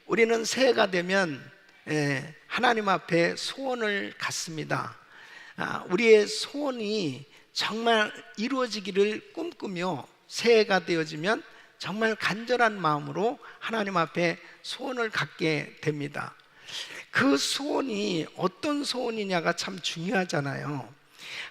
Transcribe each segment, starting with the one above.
우리는 새해가 되면 하나님 앞에 소원을 갖습니다. 우리의 소원이 정말 이루어지기를 꿈꾸며 새해가 되어지면 정말 간절한 마음으로 하나님 앞에 소원을 갖게 됩니다. 그 소원이 어떤 소원이냐가 참 중요하잖아요.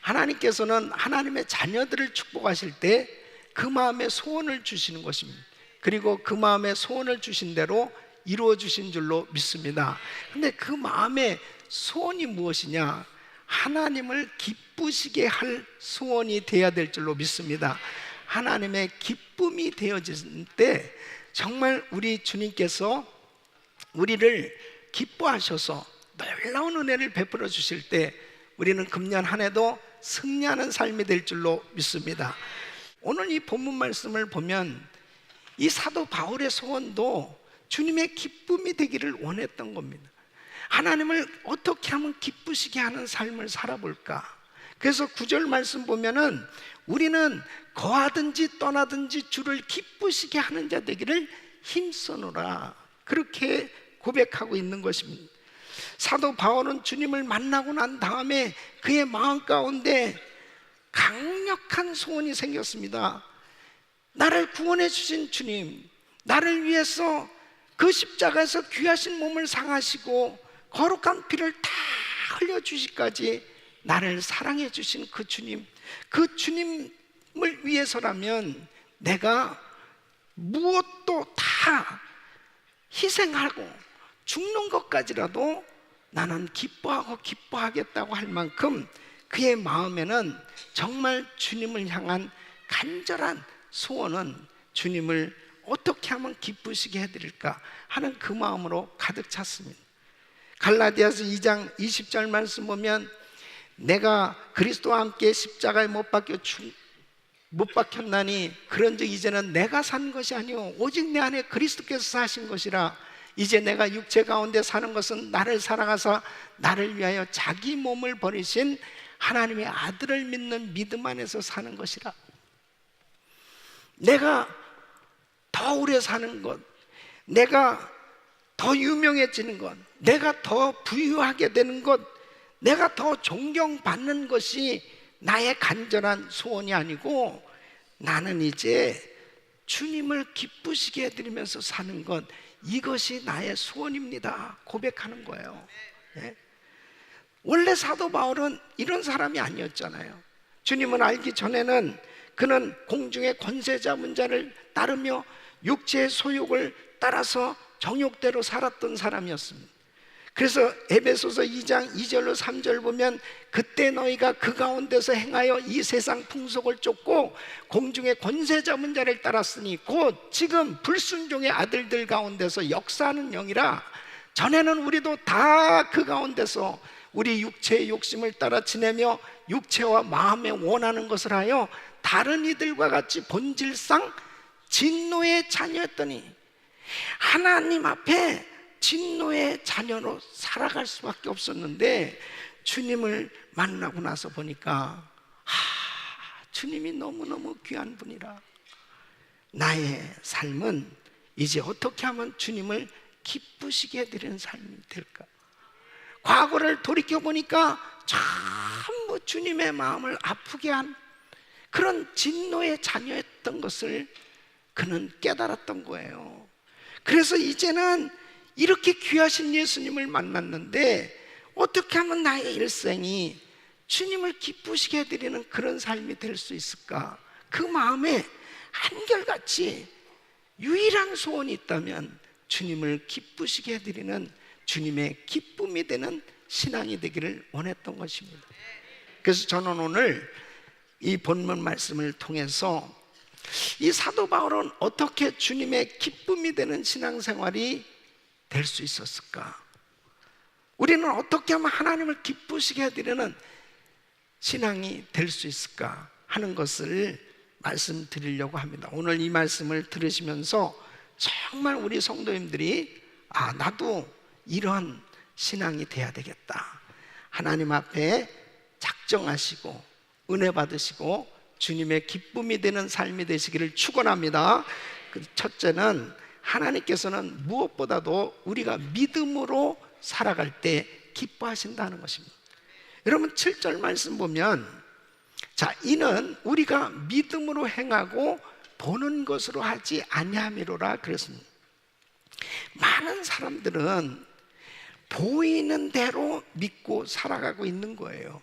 하나님께서는 하나님의 자녀들을 축복하실 때 그 마음에 소원을 주시는 것입니다. 그리고 그 마음에 소원을 주신 대로 이루어 주신 줄로 믿습니다. 근데 그 마음의 소원이 무엇이냐? 하나님을 기쁘시게 할 소원이 되어야 될 줄로 믿습니다. 하나님의 기쁨이 되어질 때 정말 우리 주님께서 우리를 기뻐하셔서 놀라운 은혜를 베풀어 주실 때 우리는 금년 한 해도 승리하는 삶이 될 줄로 믿습니다. 오늘 이 본문 말씀을 보면 이 사도 바울의 소원도 주님의 기쁨이 되기를 원했던 겁니다. 하나님을 어떻게 하면 기쁘시게 하는 삶을 살아볼까? 그래서 9절 말씀 보면은 우리는 거하든지 떠나든지 주를 기쁘시게 하는 자 되기를 힘써노라, 그렇게 고백하고 있는 것입니다. 사도 바울은 주님을 만나고 난 다음에 그의 마음 가운데 강력한 소원이 생겼습니다. 나를 구원해 주신 주님, 나를 위해서 그 십자가에서 귀하신 몸을 상하시고 거룩한 피를 다 흘려주시기까지 나를 사랑해 주신 그 주님, 그 주님을 위해서라면 내가 무엇도 다 희생하고 죽는 것까지라도 나는 기뻐하고 기뻐하겠다고 할 만큼 그의 마음에는 정말 주님을 향한 간절한 소원은 주님을 어떻게 하면 기쁘시게 해드릴까 하는 그 마음으로 가득 찼습니다. 갈라디아서 2장 20절 말씀 보면 내가 그리스도와 함께 십자가에 못 박혔나니 그런즉 이제는 내가 산 것이 아니오 오직 내 안에 그리스도께서 사신 것이라. 이제 내가 육체 가운데 사는 것은 나를 사랑하사 나를 위하여 자기 몸을 버리신 하나님의 아들을 믿는 믿음 안에서 사는 것이라. 내가 더 오래 사는 것, 내가 더 유명해지는 것, 내가 더 부유하게 되는 것, 내가 더 존경받는 것이 나의 간절한 소원이 아니고 나는 이제 주님을 기쁘시게 해드리면서 사는 것, 이것이 나의 소원입니다 고백하는 거예요. 네? 원래 사도 바울은 이런 사람이 아니었잖아요. 주님을 알기 전에는 그는 공중의 권세 잡은 자를 따르며 육체의 소욕을 따라서 정욕대로 살았던 사람이었습니다. 그래서 에베소서 2장 2절로 3절 보면 그때 너희가 그 가운데서 행하여 이 세상 풍속을 쫓고 공중의 권세 잡은 자를 따랐으니 곧 지금 불순종의 아들들 가운데서 역사하는 영이라. 전에는 우리도 다 그 가운데서 우리 육체의 욕심을 따라 지내며 육체와 마음에 원하는 것을 하여 다른 이들과 같이 본질상 진노의 자녀였더니 하나님 앞에 진노의 자녀로 살아갈 수밖에 없었는데 주님을 만나고 나서 보니까 주님이 너무너무 귀한 분이라. 나의 삶은 이제 어떻게 하면 주님을 기쁘시게 해드리는 삶이 될까? 과거를 돌이켜보니까 전부 주님의 마음을 아프게 한 그런 진노의 자녀였던 것을 그는 깨달았던 거예요. 그래서 이제는 이렇게 귀하신 예수님을 만났는데 어떻게 하면 나의 일생이 주님을 기쁘시게 해드리는 그런 삶이 될 수 있을까? 그 마음에 한결같이 유일한 소원이 있다면 주님을 기쁘시게 해드리는 주님의 기쁨이 되는 신앙이 되기를 원했던 것입니다. 그래서 저는 오늘 이 본문 말씀을 통해서 이 사도 바울은 어떻게 주님의 기쁨이 되는 신앙생활이 될 수 있었을까? 우리는 어떻게 하면 하나님을 기쁘시게 해드리는 신앙이 될 수 있을까 하는 것을 말씀드리려고 합니다. 오늘 이 말씀을 들으시면서 정말 우리 성도님들이 나도 이러한 신앙이 돼야 되겠다, 하나님 앞에 작정하시고 은혜 받으시고 주님의 기쁨이 되는 삶이 되시기를 축원합니다. 첫째는 하나님께서는 무엇보다도 우리가 믿음으로 살아갈 때 기뻐하신다는 것입니다. 여러분 7절 말씀 보면, 자, 이는 우리가 믿음으로 행하고 보는 것으로 하지 아니함이로라 그랬습니다. 많은 사람들은 보이는 대로 믿고 살아가고 있는 거예요.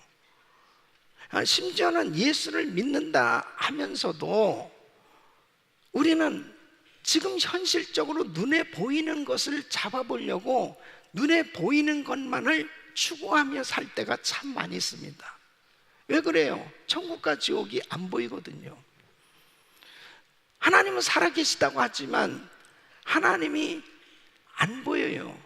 심지어는 예수를 믿는다 하면서도 우리는 지금 현실적으로 눈에 보이는 것을 잡아보려고 눈에 보이는 것만을 추구하며 살 때가 참 많이 있습니다. 왜 그래요? 천국과 지옥이 안 보이거든요. 하나님은 살아계시다고 하지만 하나님이 안 보여요.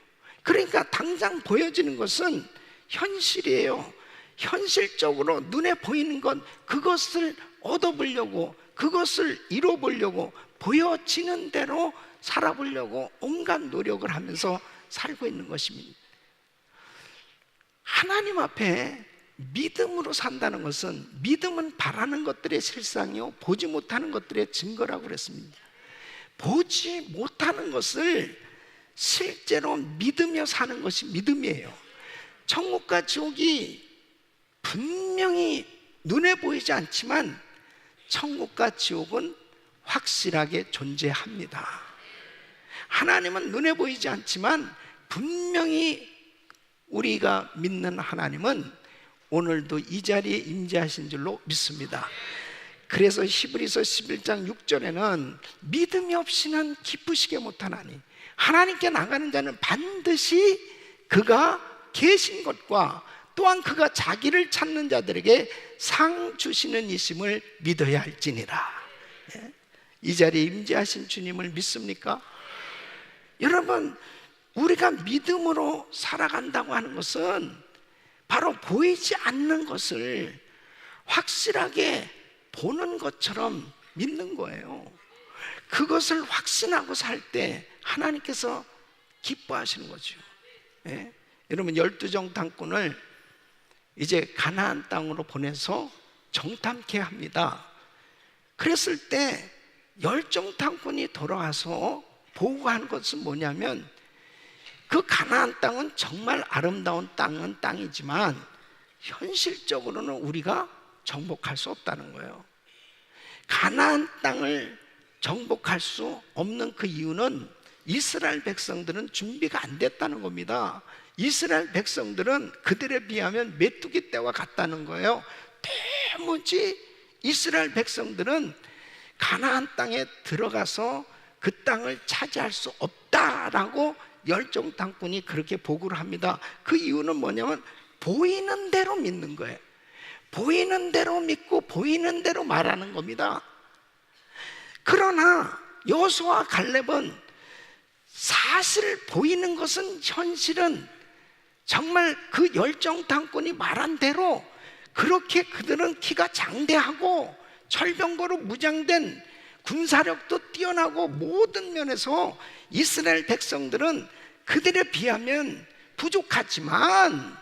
그러니까 당장 보여지는 것은 현실이에요. 현실적으로 눈에 보이는 것, 그것을 얻어보려고, 그것을 이뤄보려고, 보여지는 대로 살아보려고 온갖 노력을 하면서 살고 있는 것입니다. 하나님 앞에 믿음으로 산다는 것은, 믿음은 바라는 것들의 실상이요 보지 못하는 것들의 증거라고 그랬습니다. 보지 못하는 것을 실제로 믿으며 사는 것이 믿음이에요. 천국과 지옥이 분명히 눈에 보이지 않지만 천국과 지옥은 확실하게 존재합니다. 하나님은 눈에 보이지 않지만 분명히 우리가 믿는 하나님은 오늘도 이 자리에 임재하신 줄로 믿습니다. 그래서 히브리서 11장 6절에는 믿음이 없이는 기쁘시게 못하나니 하나님께 나가는 자는 반드시 그가 계신 것과 또한 그가 자기를 찾는 자들에게 상 주시는 이심을 믿어야 할지니라. 이 자리에 임재하신 주님을 믿습니까? 여러분, 우리가 믿음으로 살아간다고 하는 것은 바로 보이지 않는 것을 확실하게 보는 것처럼 믿는 거예요. 그것을 확신하고 살 때 하나님께서 기뻐하시는 거죠. 예? 여러분, 12정탐꾼을 이제 가나안 땅으로 보내서 정탐케 합니다. 그랬을 때 10정탐꾼이 돌아와서 보고한 것은 뭐냐면, 그 가나안 땅은 정말 아름다운 땅이지만 현실적으로는 우리가 정복할 수 없다는 거예요. 가나안 땅을 정복할 수 없는 그 이유는 이스라엘 백성들은 준비가 안 됐다는 겁니다. 이스라엘 백성들은 그들에 비하면 메뚜기 떼와 같다는 거예요. 도무지 이스라엘 백성들은 가나안 땅에 들어가서 그 땅을 차지할 수 없다라고 열정탐꾼이 그렇게 보고를 합니다. 그 이유는 뭐냐면 보이는 대로 믿는 거예요. 보이는 대로 믿고 보이는 대로 말하는 겁니다. 그러나 여호수아와 갈렙은 사실 보이는 것은, 현실은 정말 그 열정탐꾼이 말한 대로 그렇게 그들은 키가 장대하고 철병거로 무장된 군사력도 뛰어나고 모든 면에서 이스라엘 백성들은 그들에 비하면 부족하지만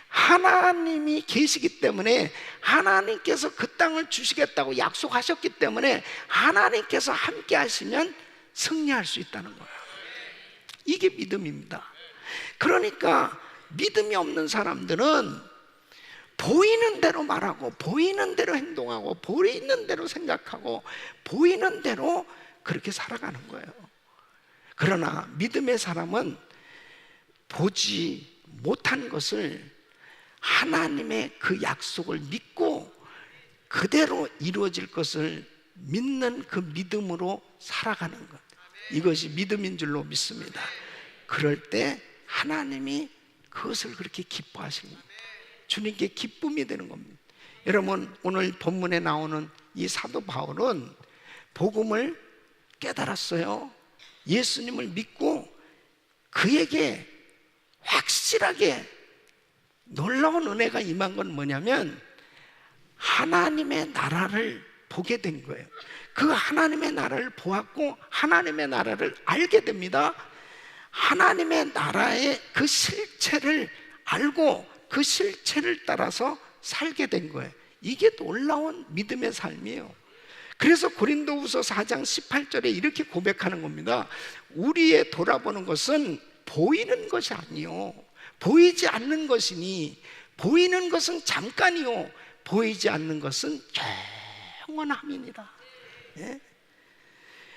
하나님이 계시기 때문에, 하나님께서 그 땅을 주시겠다고 약속하셨기 때문에 하나님께서 함께 하시면 승리할 수 있다는 거예요. 이게 믿음입니다. 그러니까 믿음이 없는 사람들은 보이는 대로 말하고 보이는 대로 행동하고 보이는 대로 생각하고 보이는 대로 그렇게 살아가는 거예요. 그러나 믿음의 사람은 보지 못한 것을, 하나님의 그 약속을 믿고 그대로 이루어질 것을 믿는 그 믿음으로 살아가는 것, 이것이 믿음인 줄로 믿습니다. 그럴 때 하나님이 그것을 그렇게 기뻐하시는 겁니다. 주님께 기쁨이 되는 겁니다. 여러분, 오늘 본문에 나오는 이 사도 바울은 복음을 깨달았어요. 예수님을 믿고 그에게 확실하게 놀라운 은혜가 임한 건 뭐냐면 하나님의 나라를 보게 된 거예요. 그 하나님의 나라를 보았고 하나님의 나라를 알게 됩니다. 하나님의 나라의 그 실체를 알고 그 실체를 따라서 살게 된 거예요. 이게 놀라운 믿음의 삶이에요. 그래서 고린도후서 4장 18절에 이렇게 고백하는 겁니다. 우리의 돌아보는 것은 보이는 것이 아니요 보이지 않는 것이니 보이는 것은 잠깐이요 보이지 않는 것은 영원함이니라. 예?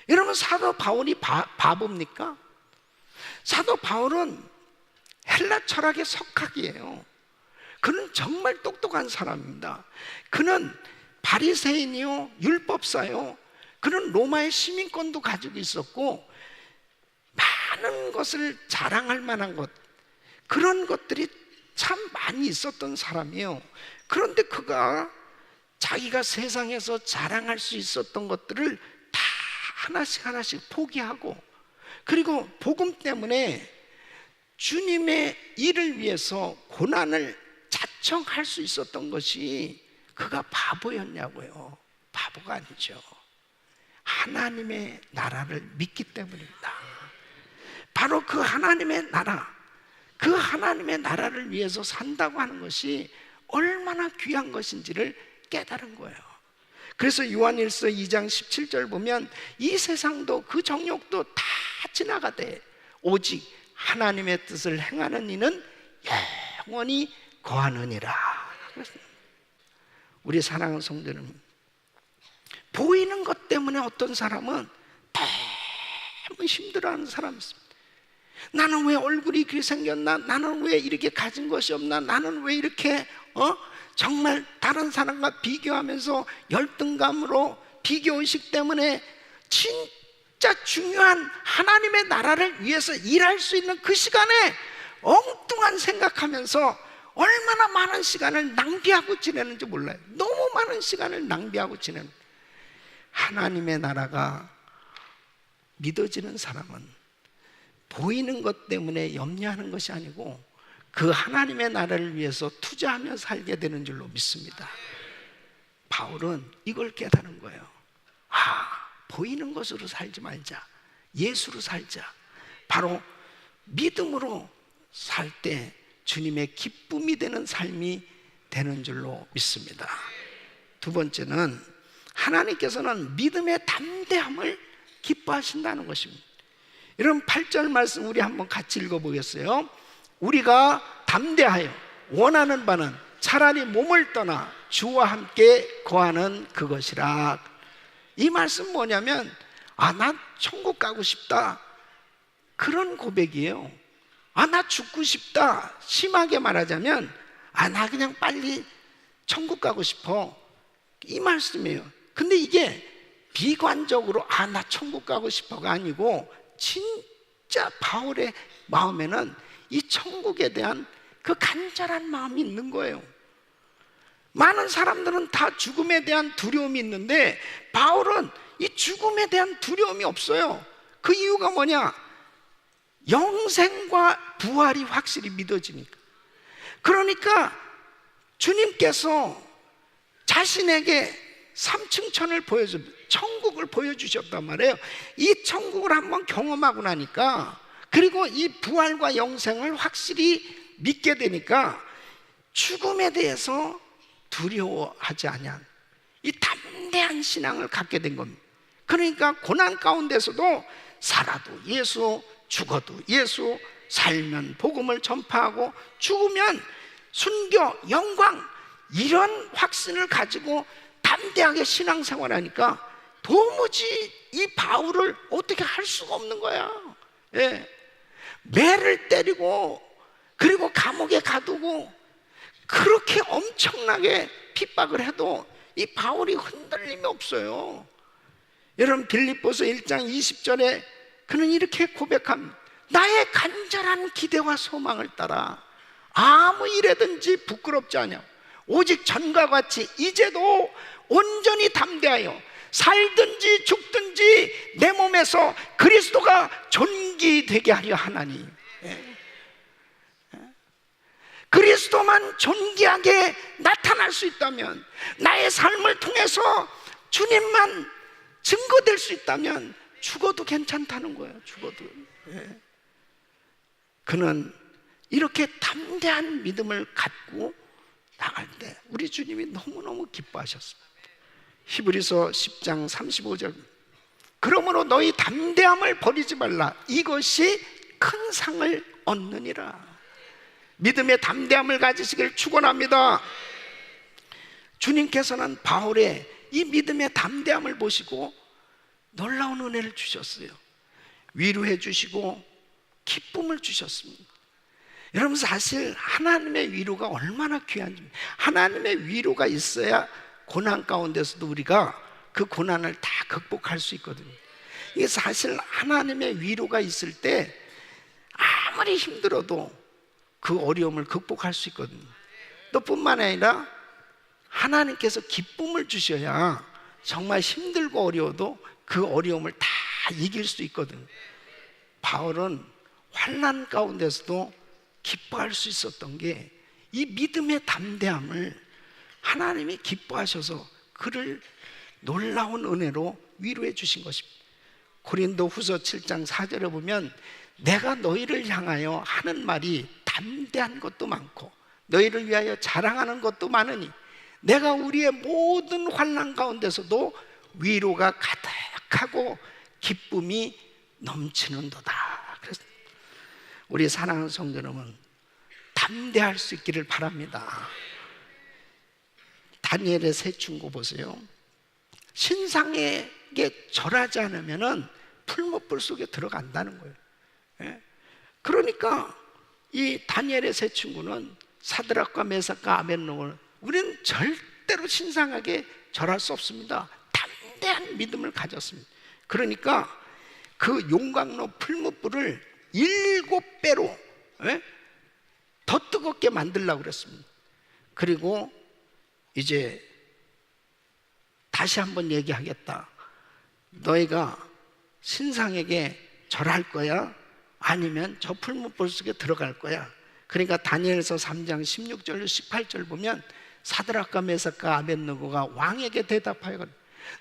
여러분, 사도 바울이 바보입니까? 사도 바울은 헬라 철학의 석학이에요. 그는 정말 똑똑한 사람입니다. 그는 바리새인이요 율법사요, 그는 로마의 시민권도 가지고 있었고 많은 것을 자랑할 만한 것, 그런 것들이 참 많이 있었던 사람이에요. 그런데 그가 자기가 세상에서 자랑할 수 있었던 것들을 다 하나씩 하나씩 포기하고, 그리고 복음 때문에 주님의 일을 위해서 고난을 자청할 수 있었던 것이 그가 바보였냐고요? 바보가 아니죠. 하나님의 나라를 믿기 때문입니다. 바로 그 하나님의 나라, 그 하나님의 나라를 위해서 산다고 하는 것이 얼마나 귀한 것인지를 깨달은 거예요. 그래서 요한일서 2장 17절 보면 이 세상도 그 정욕도 다 지나가되 오직 하나님의 뜻을 행하는 이는 영원히 거하느니라. 우리 사랑하는 성도님, 보이는 것 때문에 어떤 사람은 너무 힘들어하는 사람이 있습니다. 나는 왜 얼굴이 그렇게 생겼나? 나는 왜 이렇게 가진 것이 없나? 나는 왜 이렇게 정말 다른 사람과 비교하면서 열등감으로 비교의식 때문에 진짜 중요한 하나님의 나라를 위해서 일할 수 있는 그 시간에 엉뚱한 생각하면서 얼마나 많은 시간을 낭비하고 지내는지 몰라요. 너무 많은 시간을 낭비하고 지내는. 하나님의 나라가 믿어지는 사람은 보이는 것 때문에 염려하는 것이 아니고 그 하나님의 나라를 위해서 투자하며 살게 되는 줄로 믿습니다. 바울은 이걸 깨달은 거예요. 보이는 것으로 살지 말자, 예수로 살자. 바로 믿음으로 살 때 주님의 기쁨이 되는 삶이 되는 줄로 믿습니다. 두 번째는 하나님께서는 믿음의 담대함을 기뻐하신다는 것입니다. 여러분, 8절 말씀 우리 한번 같이 읽어보겠어요. 우리가 담대하여 원하는 바는 차라리 몸을 떠나 주와 함께 거하는 그것이라. 이 말씀 뭐냐면 나 천국 가고 싶다, 그런 고백이에요. 나 죽고 싶다, 심하게 말하자면 나 그냥 빨리 천국 가고 싶어, 이 말씀이에요. 근데 이게 비관적으로 나 천국 가고 싶어가 아니고 진짜 바울의 마음에는 이 천국에 대한 그 간절한 마음이 있는 거예요. 많은 사람들은 다 죽음에 대한 두려움이 있는데 바울은 이 죽음에 대한 두려움이 없어요. 그 이유가 뭐냐? 영생과 부활이 확실히 믿어지니까. 그러니까 주님께서 자신에게 삼층천을 천국을 보여주셨단 말이에요. 이 천국을 한번 경험하고 나니까, 그리고 이 부활과 영생을 확실히 믿게 되니까 죽음에 대해서 두려워하지 않은 이 담대한 신앙을 갖게 된 겁니다. 그러니까 고난 가운데서도 살아도 예수, 죽어도 예수, 살면 복음을 전파하고 죽으면 순교, 영광, 이런 확신을 가지고 담대하게 신앙생활하니까 도무지 이 바울을 어떻게 할 수가 없는 거야. 매를 때리고 그리고 감옥에 가두고 그렇게 엄청나게 핍박을 해도 이 바울이 흔들림이 없어요. 여러분, 빌립보서 1장 20절에 그는 이렇게 고백합니다. 나의 간절한 기대와 소망을 따라 아무 일에든지 부끄럽지 않냐, 오직 전과 같이 이제도 온전히 담대하여 살든지 죽든지 내 몸에서 그리스도가 존귀되게 하려 하나니. 그리스도만 존귀하게 나타날 수 있다면, 나의 삶을 통해서 주님만 증거될 수 있다면 죽어도 괜찮다는 거예요. 죽어도. 그는 이렇게 담대한 믿음을 갖고 나갈 때 우리 주님이 너무너무 기뻐하셨습니다. 히브리서 10장 35절, 그러므로 너희 담대함을 버리지 말라. 이것이 큰 상을 얻느니라. 믿음의 담대함을 가지시길 축원합니다. 주님께서는 바울의 이 믿음의 담대함을 보시고 놀라운 은혜를 주셨어요. 위로해 주시고 기쁨을 주셨습니다. 여러분, 사실 하나님의 위로가 얼마나 귀한지, 하나님의 위로가 있어야 고난 가운데서도 우리가 그 고난을 다 극복할 수 있거든요. 이게 사실 하나님의 위로가 있을 때 아무리 힘들어도 그 어려움을 극복할 수 있거든요. 또 뿐만 아니라 하나님께서 기쁨을 주셔야 정말 힘들고 어려워도 그 어려움을 다 이길 수 있거든요. 바울은 환난 가운데서도 기뻐할 수 있었던 게 이 믿음의 담대함을 하나님이 기뻐하셔서 그를 놀라운 은혜로 위로해 주신 것입니다. 고린도 후서 7장 4절에 보면 내가 너희를 향하여 하는 말이 담대한 것도 많고 너희를 위하여 자랑하는 것도 많으니 내가 우리의 모든 환난 가운데서도 위로가 가득하고 기쁨이 넘치는도다. 그래서 우리 사랑하는 성도 여러분, 담대할 수 있기를 바랍니다. 다니엘의 세 충고 보세요. 신상에게 절하지 않으면 풀무불 속에 들어간다는 거예요. 예? 그러니까 이 다니엘의 세 친구는 사드락과 메삭과 아벳노고는 우리는 절대로 신상하게 절할 수 없습니다. 담대한 믿음을 가졌습니다. 그러니까 그 용광로 풀무불을 7배로 더 뜨겁게 만들려고 그랬습니다. 그리고 이제 다시 한번 얘기하겠다. 너희가 신상에게 절할 거야? 아니면 저 풀무불 속에 들어갈 거야? 그러니까 다니엘서 3장 16절 18절 보면 사드락과 메삭과 아벳느고가 왕에게 대답하여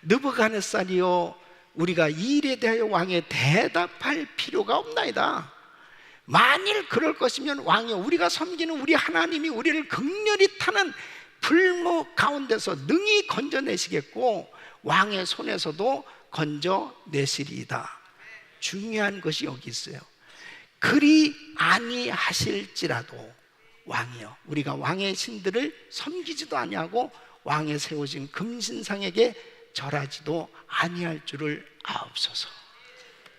느부갓네살이여, 우리가 이 일에 대하여 왕에 대답할 필요가 없나이다. 만일 그럴 것이면 왕이여, 우리가 섬기는 우리 하나님이 우리를 극렬히 타는 불모 가운데서 능히 건져내시겠고 왕의 손에서도 건져내시리이다. 중요한 것이 여기 있어요. 그리 아니하실지라도 왕이여, 우리가 왕의 신들을 섬기지도 아니하고 왕의 세우신 금신상에게 절하지도 아니할 줄을 아옵소서.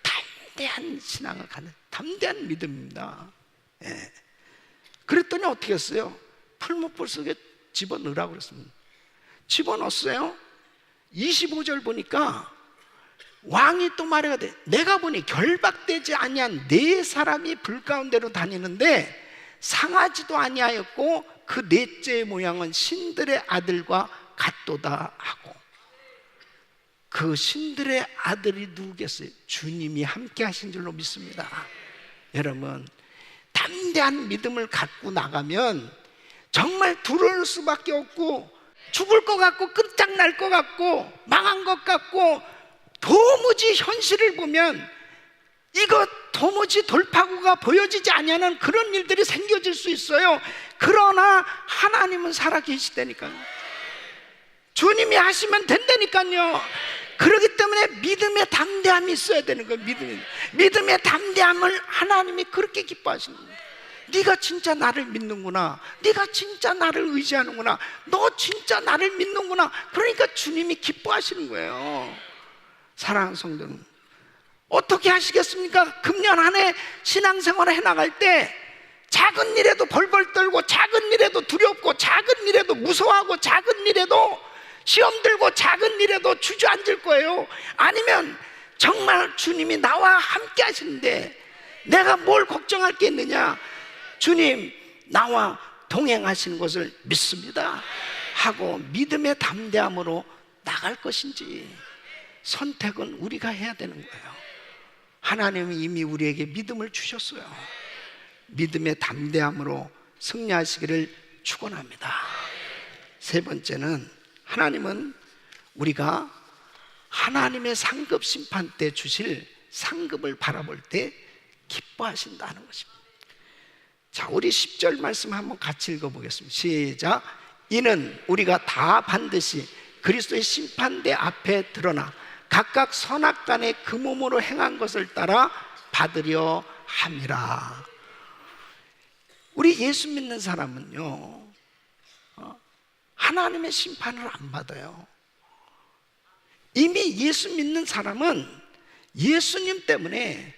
담대한 신앙을 가는 담대한 믿음입니다. 예. 그랬더니 어떻게 했어요? 풀무불 속에 집어넣으라고 그랬습니다. 집어넣었어요. 25절 보니까 왕이 또 말하되 내가 보니 결박되지 아니한 4사람이 불 가운데로 다니는데 상하지도 아니하였고 그 넷째의 모양은 신들의 아들과 같도다 하고, 그 신들의 아들이 누구겠어요? 주님이 함께 하신 줄로 믿습니다. 여러분, 담대한 믿음을 갖고 나가면 정말 두려울 수밖에 없고 죽을 것 같고 끝장날 것 같고 망한 것 같고 도무지 현실을 보면 이거 도무지 돌파구가 보여지지 않는 그런 일들이 생겨질 수 있어요. 그러나 하나님은 살아계시다니까요. 주님이 하시면 된다니까요. 그렇기 때문에 믿음의 담대함이 있어야 되는 거예요. 믿음의 담대함을 하나님이 그렇게 기뻐하시는 거예요. 네가 진짜 나를 믿는구나, 네가 진짜 나를 의지하는구나, 너 진짜 나를 믿는구나. 그러니까 주님이 기뻐하시는 거예요. 사랑하는 성도는 어떻게 하시겠습니까? 금년 한 해 신앙생활을 해나갈 때 작은 일에도 벌벌 떨고, 작은 일에도 두렵고, 작은 일에도 무서워하고, 작은 일에도 시험 들고, 작은 일에도 주저앉을 거예요. 아니면 정말 주님이 나와 함께 하시는데 내가 뭘 걱정할 게 있느냐, 주님 나와 동행하시는 것을 믿습니다 하고 믿음의 담대함으로 나갈 것인지, 선택은 우리가 해야 되는 거예요. 하나님이 이미 우리에게 믿음을 주셨어요. 믿음의 담대함으로 승리하시기를 축원합니다. 세 번째는, 하나님은 우리가 하나님의 상급 심판 때 주실 상급을 바라볼 때 기뻐하신다는 것입니다. 자, 우리 10절 말씀 한번 같이 읽어보겠습니다. 시작. 이는 우리가 다 반드시 그리스도의 심판대 앞에 드러나 각각 선악간에 그 몸으로 행한 것을 따라 받으려 함이라. 우리 예수 믿는 사람은요, 하나님의 심판을 안 받아요. 이미 예수 믿는 사람은 예수님 때문에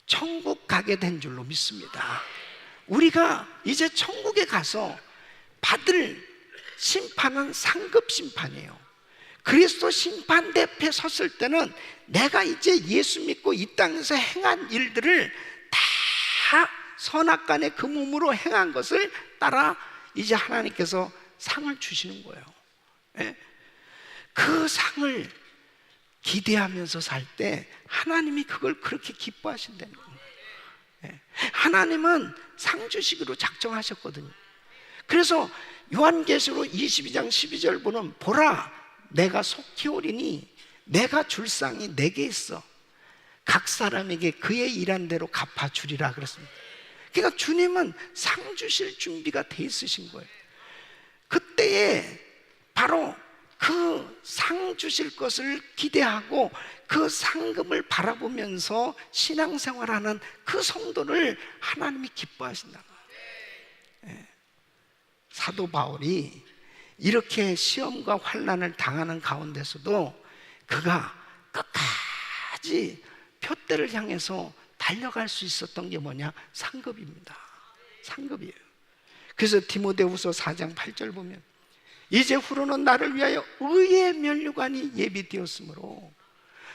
천국 가게 된 줄로 믿습니다. 우리가 이제 천국에 가서 받을 심판은 상급 심판이에요. 그리스도 심판대 앞에 섰을 때는 내가 이제 예수 믿고 이 땅에서 행한 일들을 다 선악간에 그 몸으로 행한 것을 따라 이제 하나님께서 상을 주시는 거예요. 그 상을 기대하면서 살 때 하나님이 그걸 그렇게 기뻐하신다는 거예요. 하나님은 상 주시기로 작정하셨거든요. 그래서 요한계시록 22장 12절 보면 보라 내가 속히 오리니 내가 줄 상이 내게 있어 각 사람에게 그의 일한 대로 갚아주리라 그랬습니다. 그러니까 주님은 상 주실 준비가 돼 있으신 거예요. 그때에 바로 그 상 주실 것을 기대하고 그 상급을 바라보면서 신앙생활하는 그 성도를 하나님이 기뻐하신다. 사도 바울이 이렇게 시험과 환난을 당하는 가운데서도 그가 끝까지 표대를 향해서 달려갈 수 있었던 게 뭐냐? 상급입니다. 상급이에요. 그래서 디모데후서 4장 8절 보면 이제 후로는 나를 위하여 의의 면류관이 예비되었으므로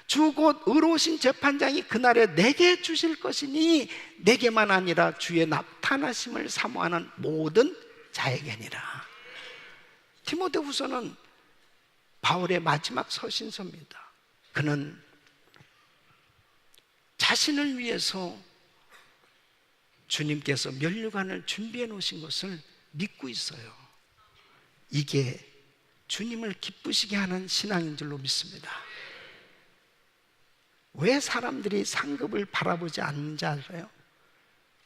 주 곧 의로우신 재판장이 그날에 내게 주실 것이니 내게만 아니라 주의 나타나심을 사모하는 모든 자에게니라. 디모데후서는 바울의 마지막 서신서입니다. 그는 자신을 위해서 주님께서 면류관을 준비해 놓으신 것을 믿고 있어요. 이게 주님을 기쁘시게 하는 신앙인 줄로 믿습니다. 왜 사람들이 상급을 바라보지 않는지 알아요?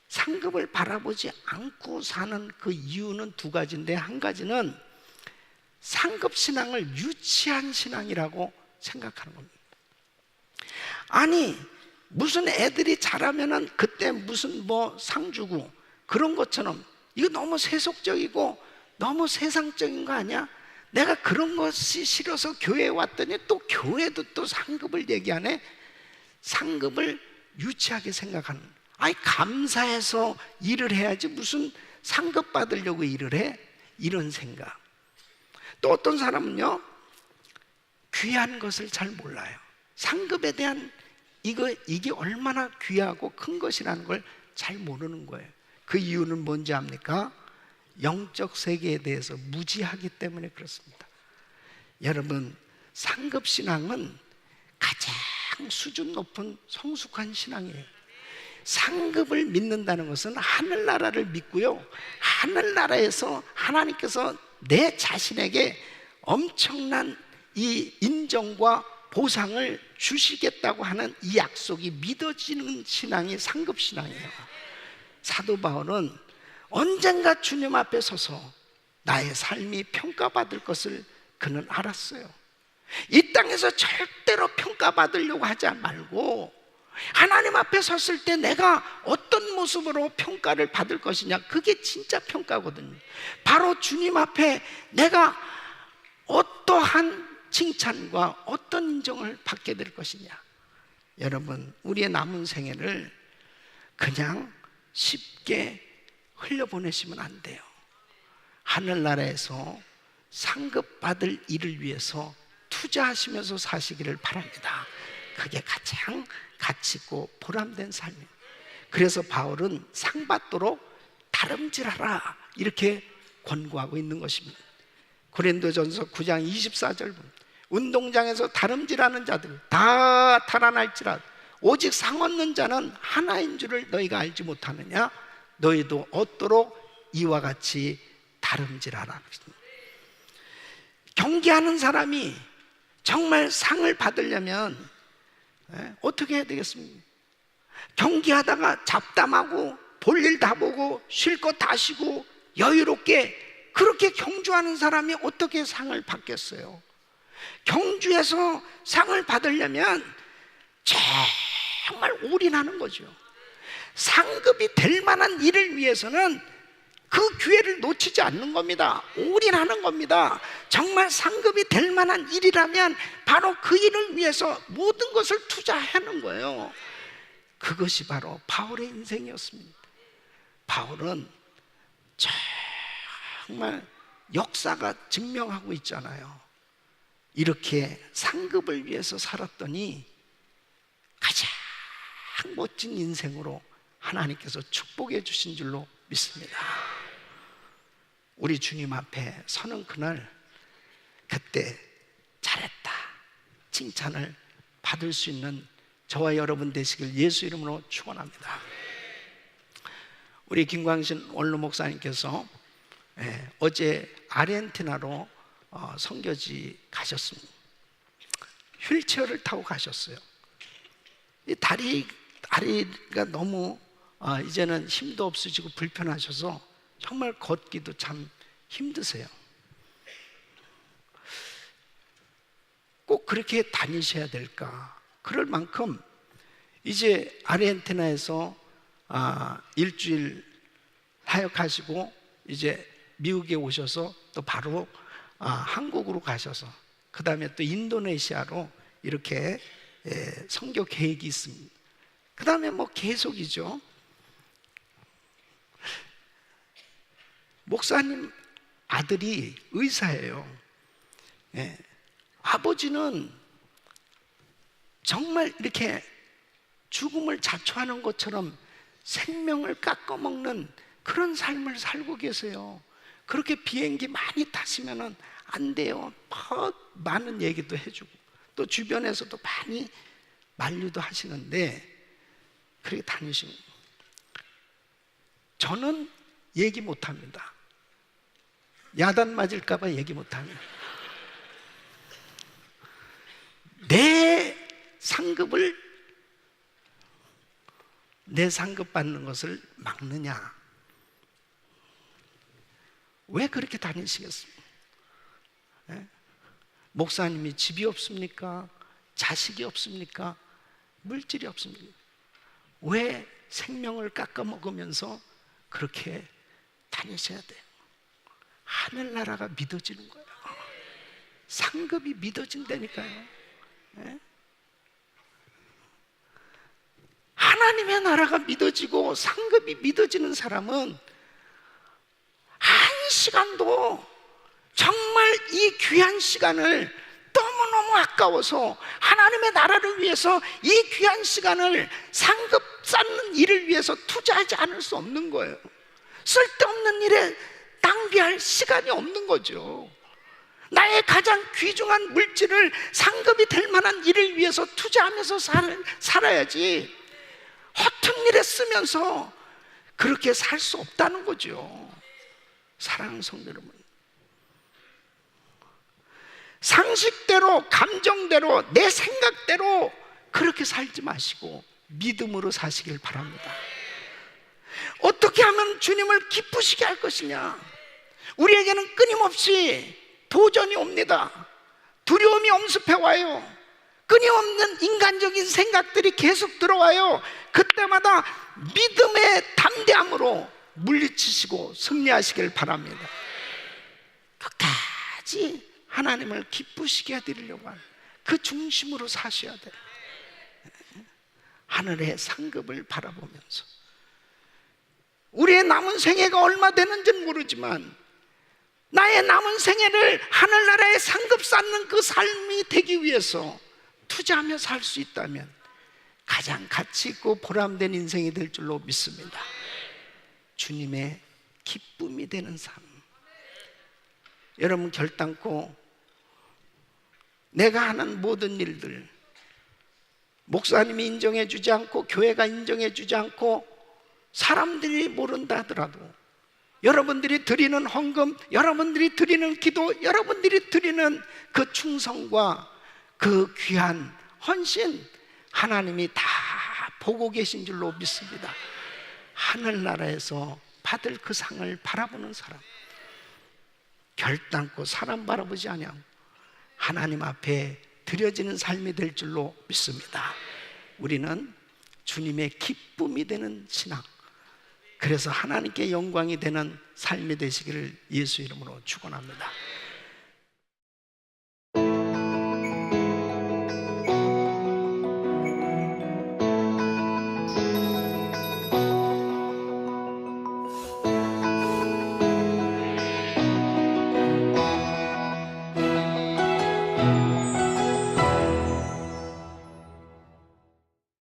상급을 바라보지 않고 사는 그 이유는 두 가지인데, 한 가지는 상급 신앙을 유치한 신앙이라고 생각하는 겁니다. 아니 무슨 애들이 잘하면은 그때 무슨 뭐 상 주고 그런 것처럼, 이거 너무 세속적이고 너무 세상적인 거 아니야? 내가 그런 것이 싫어서 교회에 왔더니 또 교회도 또 상급을 얘기하네. 상급을 유치하게 생각하는, 아니 감사해서 일을 해야지 무슨 상급 받으려고 일을 해? 이런 생각. 또 어떤 사람은요, 귀한 것을 잘 몰라요. 상급에 대한 이게 얼마나 귀하고 큰 것이라는 걸 잘 모르는 거예요. 그 이유는 뭔지 압니까? 영적 세계에 대해서 무지하기 때문에 그렇습니다. 여러분, 상급 신앙은 가장 수준 높은 성숙한 신앙이에요. 상급을 믿는다는 것은 하늘나라를 믿고요, 하늘나라에서 하나님께서 내 자신에게 엄청난 이 인정과 보상을 주시겠다고 하는 이 약속이 믿어지는 신앙이 상급 신앙이에요. 사도 바울은 언젠가 주님 앞에 서서 나의 삶이 평가받을 것을 그는 알았어요. 이 땅에서 절대로 평가받으려고 하지 말고 하나님 앞에 섰을 때 내가 어떤 모습으로 평가를 받을 것이냐, 그게 진짜 평가거든요. 바로 주님 앞에 내가 어떠한 칭찬과 어떤 인정을 받게 될 것이냐. 여러분, 우리의 남은 생애를 그냥 쉽게 흘려보내시면 안 돼요. 하늘나라에서 상급 받을 일을 위해서 투자하시면서 사시기를 바랍니다. 그게 가장 가치있고 보람된 삶이에요. 그래서 바울은 상 받도록 다름질하라 이렇게 권고하고 있는 것입니다. 고린도전서 9장 24절 보면 운동장에서 다름질하는 자들 다 달아날지라도 오직 상 얻는 자는 하나인 줄을 너희가 알지 못하느냐? 너희도 얻도록 이와 같이 다름질하라. 경기하는 사람이 정말 상을 받으려면 어떻게 해야 되겠습니까? 경기하다가 잡담하고 볼일 다 보고 쉴 것 다 쉬고 여유롭게 그렇게 경주하는 사람이 어떻게 상을 받겠어요? 경주에서 상을 받으려면 정말 올인하는 거죠. 상급이 될 만한 일을 위해서는 그 기회를 놓치지 않는 겁니다. 올인하는 겁니다. 정말 상급이 될 만한 일이라면 바로 그 일을 위해서 모든 것을 투자하는 거예요. 그것이 바로 바울의 인생이었습니다. 바울은 정말 역사가 증명하고 있잖아요. 이렇게 상급을 위해서 살았더니 가장 멋진 인생으로 하나님께서 축복해 주신 줄로 믿습니다. 우리 주님 앞에 서는 그날, 그때 잘했다 칭찬을 받을 수 있는 저와 여러분 되시길 예수 이름으로 축원합니다. 우리 김광신 원로 목사님께서 어제 아르헨티나로 선교지 가셨습니다. 휠체어를 타고 가셨어요. 이 다리가 너무 이제는 힘도 없으시고 불편하셔서 정말 걷기도 참 힘드세요. 꼭 그렇게 다니셔야 될까? 그럴 만큼 이제 아르헨티나에서 일주일 사역하시고 이제 미국에 오셔서 또 바로 한국으로 가셔서 그 다음에 또 인도네시아로 이렇게 선교 계획이 있습니다. 그 다음에 뭐 계속이죠. 목사님 아들이 의사예요. 아버지는 정말 이렇게 죽음을 자초하는 것처럼 생명을 깎아먹는 그런 삶을 살고 계세요. 그렇게 비행기 많이 타시면 안 돼요. 많은 얘기도 해주고 또 주변에서도 많이 만류도 하시는데 그렇게 다니시는 거예요. 저는 얘기 못합니다. 야단 맞을까봐 얘기 못합니다. 내 상급 받는 것을 막느냐? 왜 그렇게 다니시겠습니까? 목사님이 집이 없습니까? 자식이 없습니까? 물질이 없습니까? 왜 생명을 깎아먹으면서 그렇게 다니셔야 돼요? 하늘나라가 믿어지는 거예요. 상급이 믿어진다니까요. 하나님의 나라가 믿어지고 상급이 믿어지는 사람은 한 시간도 정말 이 귀한 시간을 너무너무 아까워서 하나님의 나라를 위해서 이 귀한 시간을 상급 쌓는 일을 위해서 투자하지 않을 수 없는 거예요. 쓸데없는 일에 낭비할 시간이 없는 거죠. 나의 가장 귀중한 물질을 상급이 될 만한 일을 위해서 투자하면서 살아야지 허튼 일에 쓰면서 그렇게 살 수 없다는 거죠. 사랑하는 성도 여러분, 상식대로 감정대로 내 생각대로 그렇게 살지 마시고 믿음으로 사시길 바랍니다. 어떻게 하면 주님을 기쁘시게 할 것이냐? 우리에게는 끊임없이 도전이 옵니다. 두려움이 엄습해 와요. 끊임없는 인간적인 생각들이 계속 들어와요. 그때마다 믿음의 담대함으로 물리치시고 승리하시길 바랍니다. 끝까지 하나님을 기쁘시게 해드리려고 하는 그 중심으로 사셔야 돼요. 하늘의 상급을 바라보면서 우리의 남은 생애가 얼마 되는지는 모르지만 나의 남은 생애를 하늘나라의 상급 쌓는 그 삶이 되기 위해서 투자하며 살 수 있다면 가장 가치 있고 보람된 인생이 될 줄로 믿습니다. 주님의 기쁨이 되는 삶. 여러분 결단코 내가 하는 모든 일들 목사님이 인정해 주지 않고 교회가 인정해 주지 않고 사람들이 모른다 하더라도 여러분들이 드리는 헌금, 여러분들이 드리는 기도, 여러분들이 드리는 그 충성과 그 귀한 헌신 하나님이 다 보고 계신 줄로 믿습니다. 하늘나라에서 받을 그 상을 바라보는 사람, 결단코 사람 바라보지 아니하고 하나님 앞에 드려지는 삶이 될 줄로 믿습니다. 우리는 주님의 기쁨이 되는 신앙, 그래서 하나님께 영광이 되는 삶이 되시기를 예수 이름으로 축원합니다.